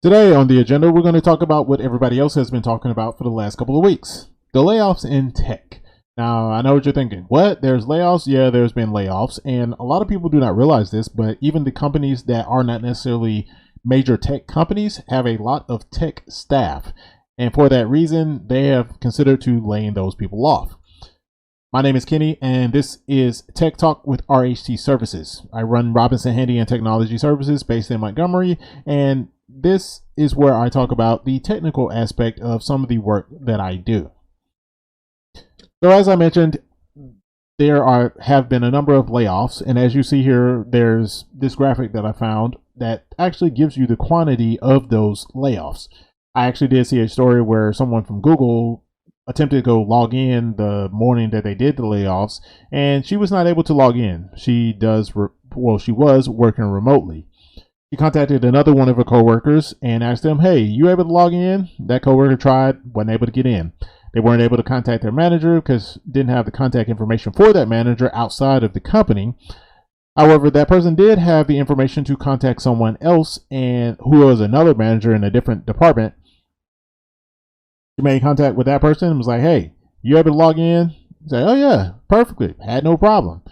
Today on the agenda, we're going to talk about what everybody else has been talking about for the last couple of weeks, the layoffs in tech. Now, I know what you're thinking. What? There's layoffs? Yeah, there's been layoffs. And a lot of people do not realize this, but even the companies that are not necessarily major tech companies have a lot of tech staff. And for that reason, they have considered to laying those people off. My name is Kenny, and this is Tech Talk with RHT Services. I run Robinson Handy and Technology Services based in Montgomery, and this is where I talk about the technical aspect of some of the work that I do. So as I mentioned, there have been a number of layoffs, and as you see here, there's this graphic that I found that actually gives you the quantity of those layoffs. I actually did see a story where someone from Google attempted to go log in the morning that they did the layoffs, and she was not able to log in. She was working remotely. She contacted another one of her coworkers and asked them, "Hey, you able to log in?" That coworker tried, wasn't able to get in. They weren't able to contact their manager because didn't have the contact information for that manager outside of the company. However, that person did have the information to contact someone else, and who was another manager in a different department. She made contact with that person and was like, "Hey, you able to log in?" Say, "Oh yeah, perfectly, had no problem."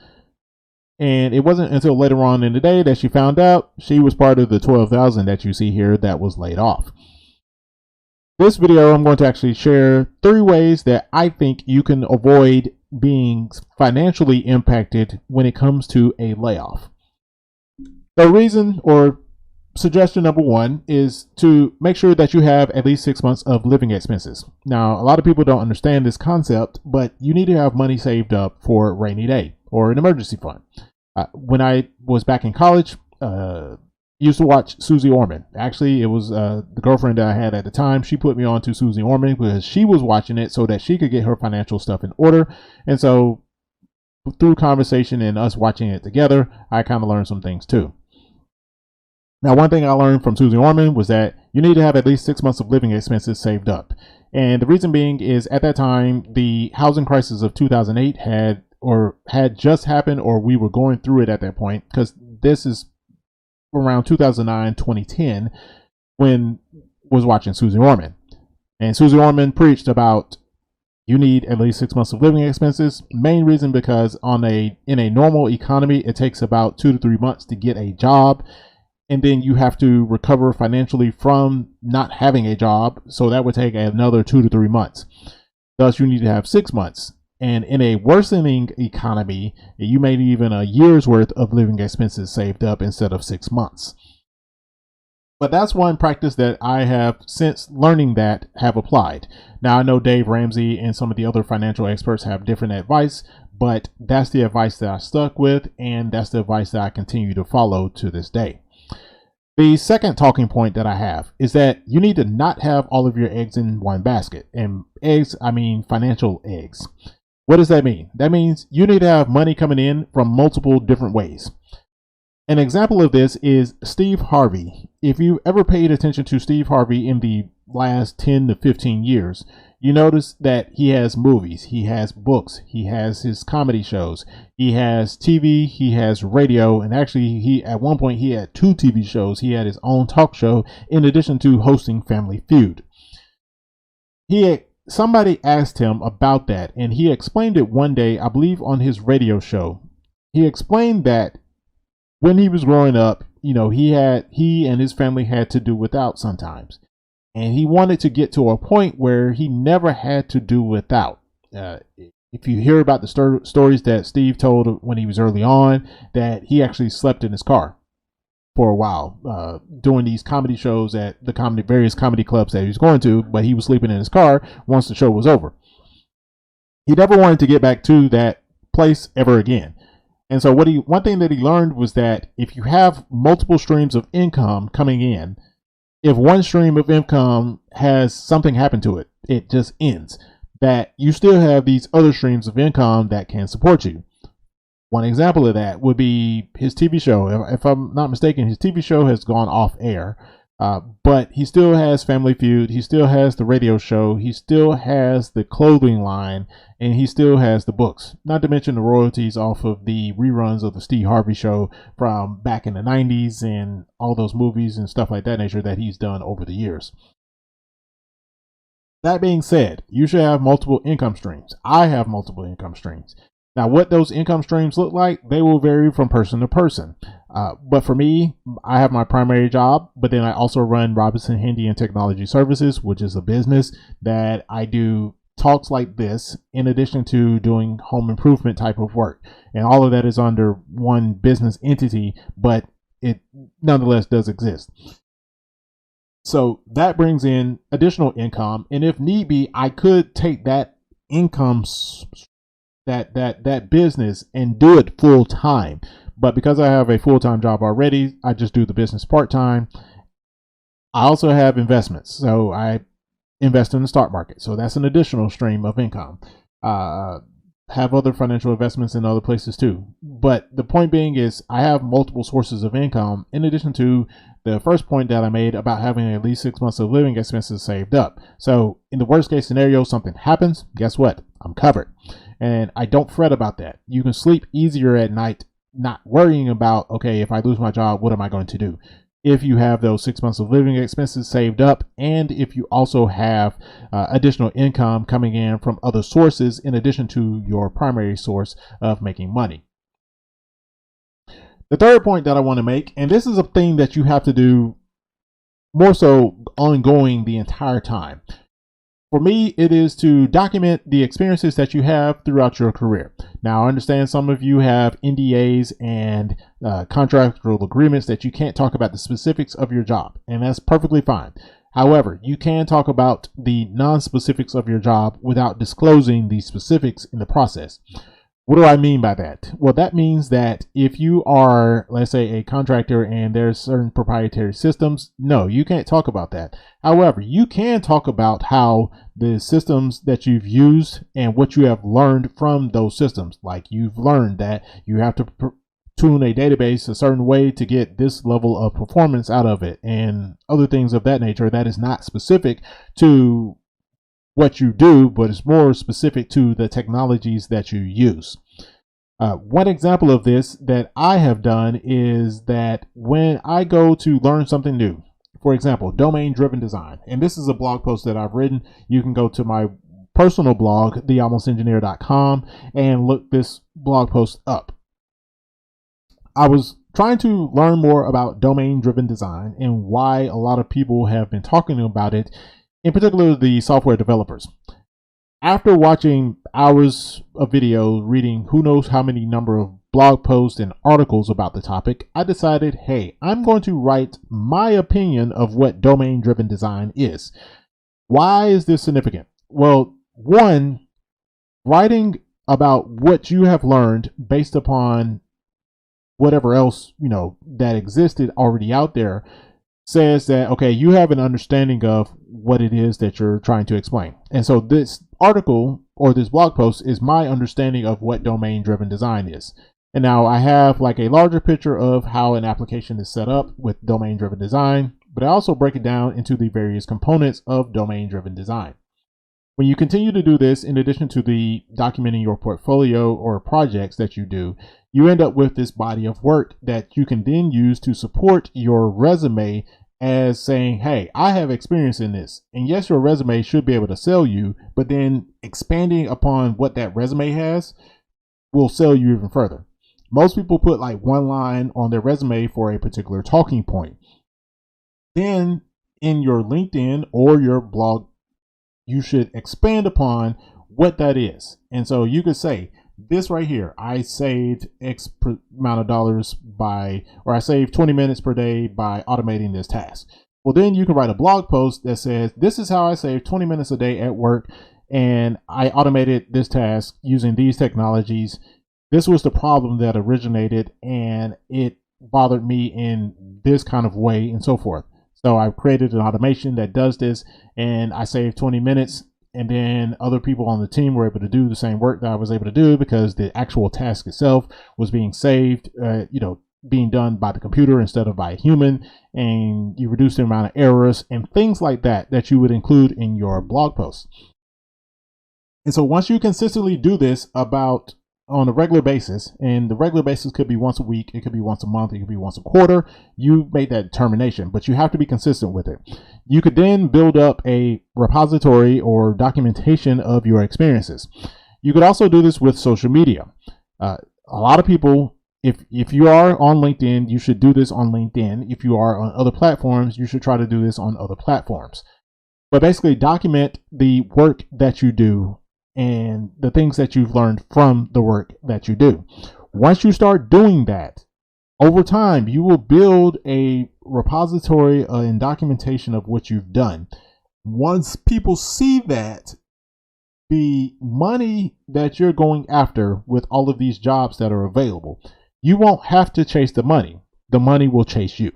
And it wasn't until later on in the day that she found out she was part of the 12,000 that you see here that was laid off. This video, I'm going to actually share 3 ways that I think you can avoid being financially impacted when it comes to a layoff. The reason or suggestion number 1 is to make sure that you have at least 6 months of living expenses. Now, a lot of people don't understand this concept, but you need to have money saved up for a rainy day or an emergency fund. When I was back in college, used to watch Susie Orman. Actually, it was the girlfriend that I had at the time. She put me on to Susie Orman because she was watching it so that she could get her financial stuff in order. And so through conversation and us watching it together, I kind of learned some things too. Now, one thing I learned from Susie Orman was that you need to have at least 6 months of living expenses saved up. And the reason being is at that time, the housing crisis of 2008 had just happened, or we were going through it at that point, because this is around 2009, 2010, when was watching Susie Orman. And Susie Orman preached about you need at least 6 months of living expenses. Main reason because in a normal economy, it takes about 2 to 3 months to get a job. And then you have to recover financially from not having a job. So that would take another 2 to 3 months. Thus, you need to have 6 months. And in a worsening economy, you may need even a year's worth of living expenses saved up instead of 6 months. But that's one practice that I have, since learning that, have applied. Now, I know Dave Ramsey and some of the other financial experts have different advice, but that's the advice that I stuck with, and that's the advice that I continue to follow to this day. The second talking point that I have is that you need to not have all of your eggs in one basket. And eggs, I mean financial eggs. What does that mean? That means you need to have money coming in from multiple different ways. An example of this is Steve Harvey. If you ever paid attention to Steve Harvey in the last 10 to 15 years, you notice that he has movies, he has books, he has his comedy shows, he has TV, he has radio, and actually at one point he had 2 TV shows. He had his own talk show in addition to hosting Family Feud. Somebody asked him about that, and he explained it one day, I believe on his radio show. He explained that when he was growing up, he and his family had to do without sometimes. And he wanted to get to a point where he never had to do without. If you hear about the stories that Steve told when he was early on, that he actually slept in his car for a while, doing these comedy shows at the various comedy clubs that he was going to, but he was sleeping in his car once the show was over. He never wanted to get back to that place ever again. And so one thing that he learned was that if you have multiple streams of income coming in, if one stream of income has something happen to it, it just ends, that you still have these other streams of income that can support you. One example of that would be his TV show. If I'm not mistaken, his TV show has gone off air. But he still has Family Feud. He still has the radio show. He still has the clothing line, and he still has the books. Not to mention the royalties off of the reruns of the Steve Harvey Show from back in the 90s and all those movies and stuff like that nature that he's done over the years. That being said, you should have multiple income streams. I have multiple income streams. Now, what those income streams look like, they will vary from person to person. But for me, I have my primary job, but then I also run Robinson Handy and Technology Services, which is a business that I do talks like this in addition to doing home improvement type of work. And all of that is under one business entity, but it nonetheless does exist. So that brings in additional income. And if need be, I could take that income, that business and do it full time. But because I have a full-time job already, I just do the business part-time. I also have investments. So I invest in the stock market. So that's an additional stream of income. Have other financial investments in other places too. But the point being is I have multiple sources of income in addition to the first point that I made about having at least 6 months of living expenses saved up. So in the worst case scenario, something happens, guess what? I'm covered. And I don't fret about that. You can sleep easier at night not worrying about, okay, if I lose my job, what am I going to do? If you have those 6 months of living expenses saved up, and if you also have additional income coming in from other sources in addition to your primary source of making money. The third point that I want to make, and this is a thing that you have to do more so ongoing the entire time. For me, it is to document the experiences that you have throughout your career. Now, I understand some of you have NDAs and contractual agreements that you can't talk about the specifics of your job, and that's perfectly fine. However, you can talk about the non-specifics of your job without disclosing the specifics in the process. What do I mean by that? Well, that means that if you are, let's say, a contractor and there's certain proprietary systems, no, you can't talk about that. However, you can talk about how the systems that you've used and what you have learned from those systems. Like you've learned that you have to tune a database a certain way to get this level of performance out of it and other things of that nature that is not specific to what you do, but it's more specific to the technologies that you use. One example of this that I have done is that when I go to learn something new, for example, domain-driven design, and this is a blog post that I've written. You can go to my personal blog, thealmostengineer.com, and look this blog post up. I was trying to learn more about domain-driven design and why a lot of people have been talking about it, in particular the software developers. After watching hours of video, reading who knows how many number of blog posts and articles about the topic, I decided, hey, I'm going to write my opinion of what domain-driven design is. Why is this significant? Well, one, writing about what you have learned based upon whatever else, that existed already out there says that, okay, you have an understanding of what it is that you're trying to explain. And so this article or this blog post is my understanding of what domain-driven design is. And now I have like a larger picture of how an application is set up with domain-driven design, but I also break it down into the various components of domain-driven design. When you continue to do this, in addition to the documenting your portfolio or projects that you do, you end up with this body of work that you can then use to support your resume as saying, hey, I have experience in this. And yes, your resume should be able to sell you, but then expanding upon what that resume has will sell you even further. Most people put like one line on their resume for a particular talking point. Then in your LinkedIn or your blog, you should expand upon what that is. And so you could say, this right here, I saved X amount of dollars I saved 20 minutes per day by automating this task. Well, then you can write a blog post that says, this is how I saved 20 minutes a day at work, and I automated this task using these technologies. This was the problem that originated, and it bothered me in this kind of way, and so forth. So I've created an automation that does this, and I saved 20 minutes. And then other people on the team were able to do the same work that I was able to do because the actual task itself was being saved, being done by the computer instead of by a human, and you reduce the amount of errors and things like that that you would include in your blog posts. And so once you consistently do this about on a regular basis, and the regular basis could be once a week, it could be once a month, it could be once a quarter, you made that determination, but you have to be consistent with it. You could then build up a repository or documentation of your experiences. You could also do this with social media. A lot of people, if you are on LinkedIn, you should do this on LinkedIn. If you are on other platforms, you should try to do this on other platforms. But basically document the work that you do and the things that you've learned from the work that you do. Once you start doing that, over time, you will build a repository and documentation of what you've done. Once people see that, the money that you're going after with all of these jobs that are available, you won't have to chase the money. The money will chase you.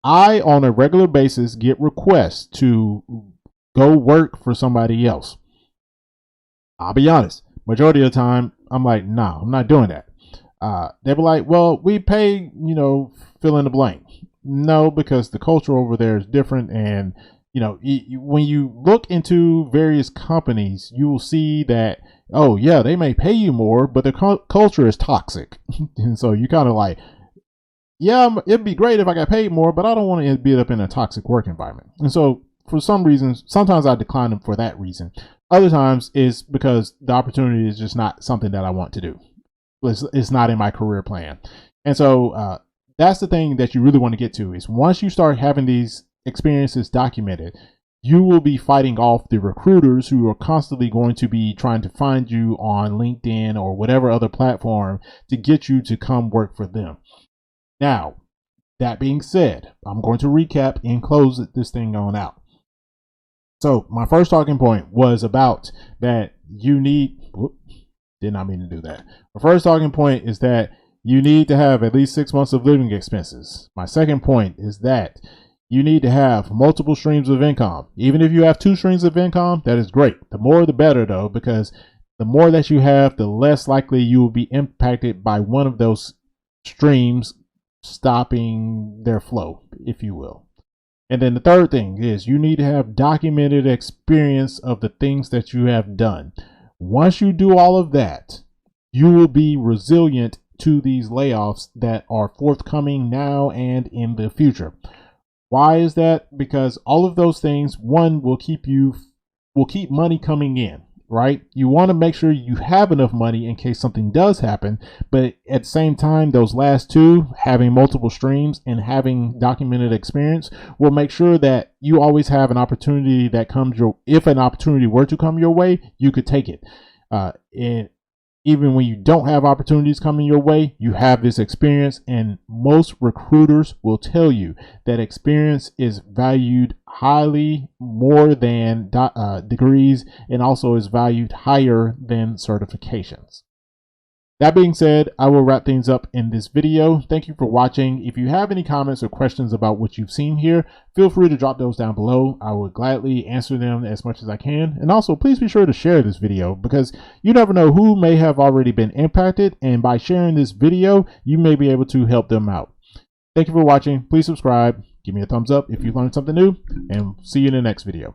I, on a regular basis, get requests to go work for somebody else. I'll be honest, majority of the time, I'm like, nah, I'm not doing that. They'll be like, well, we pay, fill in the blank. No, because the culture over there is different. And, when you look into various companies, you will see that, oh, yeah, they may pay you more, but the culture is toxic. And so you kind of like, yeah, it'd be great if I got paid more, but I don't want to be up in a toxic work environment. And so for some reasons, sometimes I decline them for that reason. Other times is because the opportunity is just not something that I want to do. It's not in my career plan. And so that's the thing that you really want to get to is once you start having these experiences documented, you will be fighting off the recruiters who are constantly going to be trying to find you on LinkedIn or whatever other platform to get you to come work for them. Now, that being said, I'm going to recap and close this thing on out. So my first talking point was about that you need, did not mean to do that. My first talking point is that you need to have at least 6 months of living expenses. My second point is that you need to have multiple streams of income. Even if you have 2 streams of income, that is great. The more the better though, because the more that you have, the less likely you will be impacted by one of those streams stopping their flow, if you will. And then the third thing is you need to have documented experience of the things that you have done. Once you do all of that, you will be resilient to these layoffs that are forthcoming now and in the future. Why is that? Because all of those things, one, will keep money coming in, right? You want to make sure you have enough money in case something does happen, but at the same time, those last two, having multiple streams and having documented experience, will make sure that you always have an opportunity that comes if an opportunity were to come your way, you could take it. And even when you don't have opportunities coming your way, you have this experience, and most recruiters will tell you that experience is valued highly more than degrees, and also is valued higher than certifications. That being said, I will wrap things up in this video. Thank you for watching. If you have any comments or questions about what you've seen here, feel free to drop those down below. I will gladly answer them as much as I can. And also, please be sure to share this video because you never know who may have already been impacted. And by sharing this video, you may be able to help them out. Thank you for watching. Please subscribe. Give me a thumbs up if you learned something new, and see you in the next video.